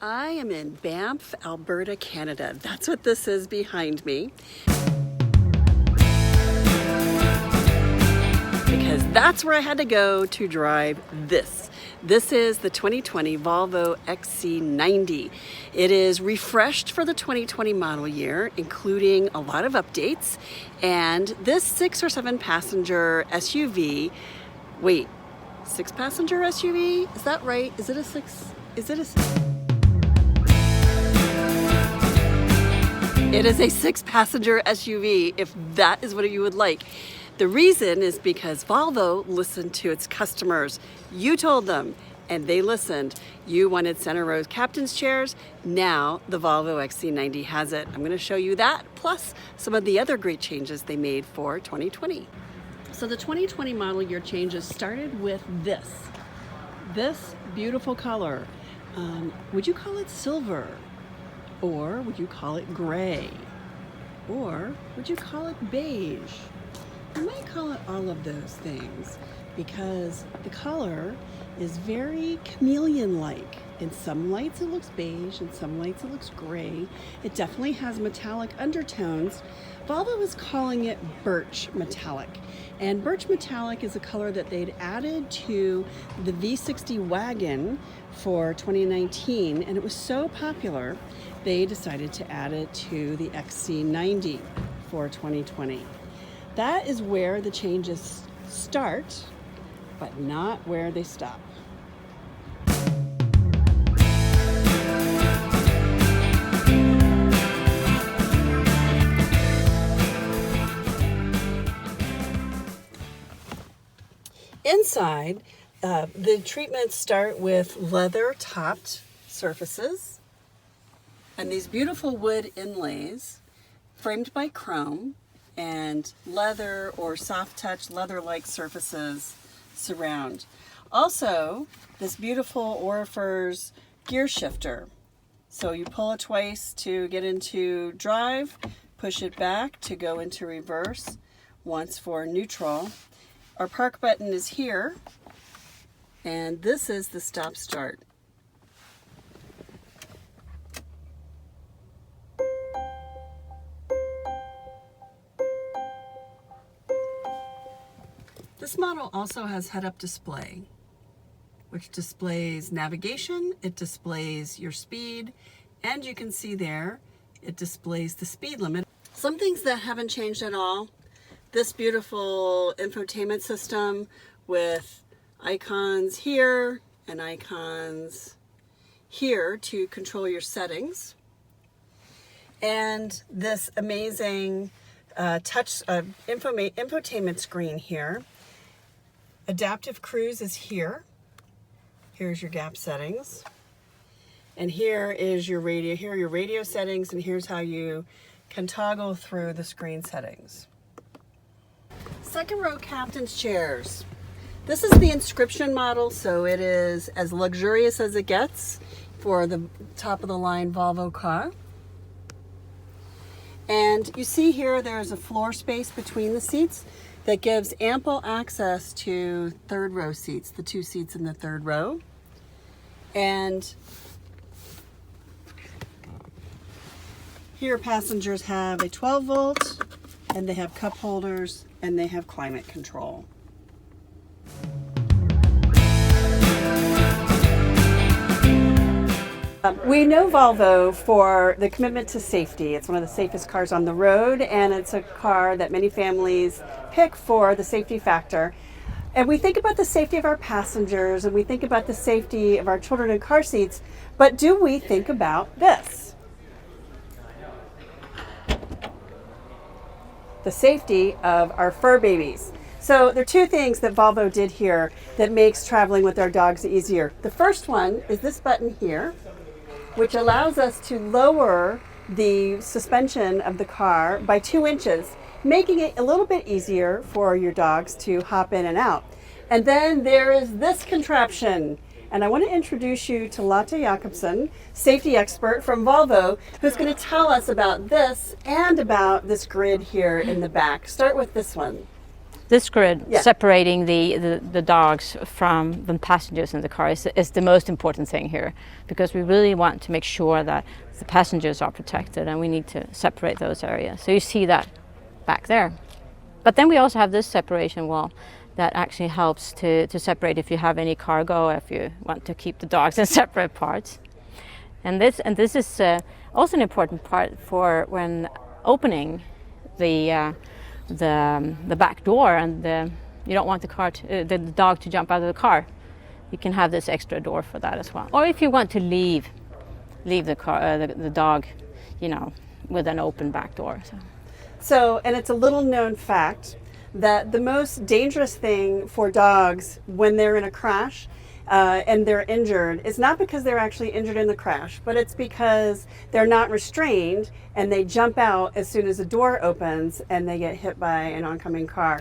I am in Banff, Alberta, Canada. That's what this is behind me. Because that's where I had to go to drive this. This is the 2020 Volvo XC90. It is refreshed for the 2020 model year, including a lot of updates. And this 6 or 7 passenger SUV, wait, 6 passenger SUV? Is that right? Is it a 6? Is it a 6? It is a 6 passenger SUV, if that is what you would like. The reason is because Volvo listened to its customers. You told them, and they listened. You wanted center row captain's chairs. Now the Volvo XC90 has it. I'm going to show you that, plus some of the other great changes they made for 2020. So the 2020 model year changes started with this beautiful color. Would you call it silver? Or would you call it gray? Or would you call it beige? You might call it all of those things because the color is very chameleon-like. In some lights it looks beige, in some lights it looks gray. It definitely has metallic undertones. Volvo is calling it birch metallic. And birch metallic is a color that they'd added to the V60 wagon for 2019, and it was so popular they decided to add it to the XC90 for 2020. That is where the changes start, but not where they stop. Inside, the treatments start with leather-topped surfaces and these beautiful wood inlays framed by chrome, and leather or soft touch leather-like surfaces surround. Also, this beautiful Orifers gear shifter. So you pull it twice to get into drive, push it back to go into reverse, once for neutral. Our park button is here, and this is the stop start. This model also has head-up display, which displays navigation, it displays your speed, and you can see there, it displays the speed limit. Some things that haven't changed at all, this beautiful infotainment system with icons here and icons here to control your settings. And this amazing touch infotainment screen here. Adaptive cruise is here. Here's your gap settings. And here is your radio. Here are your radio settings, and here's how you can toggle through the screen settings. Second row captain's chairs. This is the inscription model, so it is as luxurious as it gets for the top of the line Volvo car. And you see here there's a floor space between the seats that gives ample access to third row seats, the 2 seats in the third row. And here passengers have a 12 volt, and they have cup holders, and they have climate control. We know Volvo for the commitment to safety. It's one of the safest cars on the road, and it's a car that many families pick for the safety factor. And we think about the safety of our passengers, and we think about the safety of our children in car seats, but do we think about this? The safety of our fur babies. So there are 2 things that Volvo did here that makes traveling with our dogs easier. The first one is this button here, which allows us to lower the suspension of the car by 2 inches, making it a little bit easier for your dogs to hop in and out. And then there is this contraption. And I want to introduce you to Lotte Jakobsen, safety expert from Volvo, who's going to tell us about this and about this grid here in the back. Start with this one. this grid separating the dogs from the passengers in the car is the most important thing here, because we really want to make sure that the passengers are protected, and we need to separate those areas. So you see that back there. But then we also have this separation wall that actually helps to separate if you have any cargo, if you want to keep the dogs in separate parts. And this is also an important part for when opening the back door, and you don't want the dog to jump out of the car. You can have this extra door for that as well. Or if you want to leave the car, the dog, with an open back door. So, and it's a little known fact that the most dangerous thing for dogs when they're in a crash and they're injured is not because they're actually injured in the crash, but it's because they're not restrained and they jump out as soon as the door opens and they get hit by an oncoming car.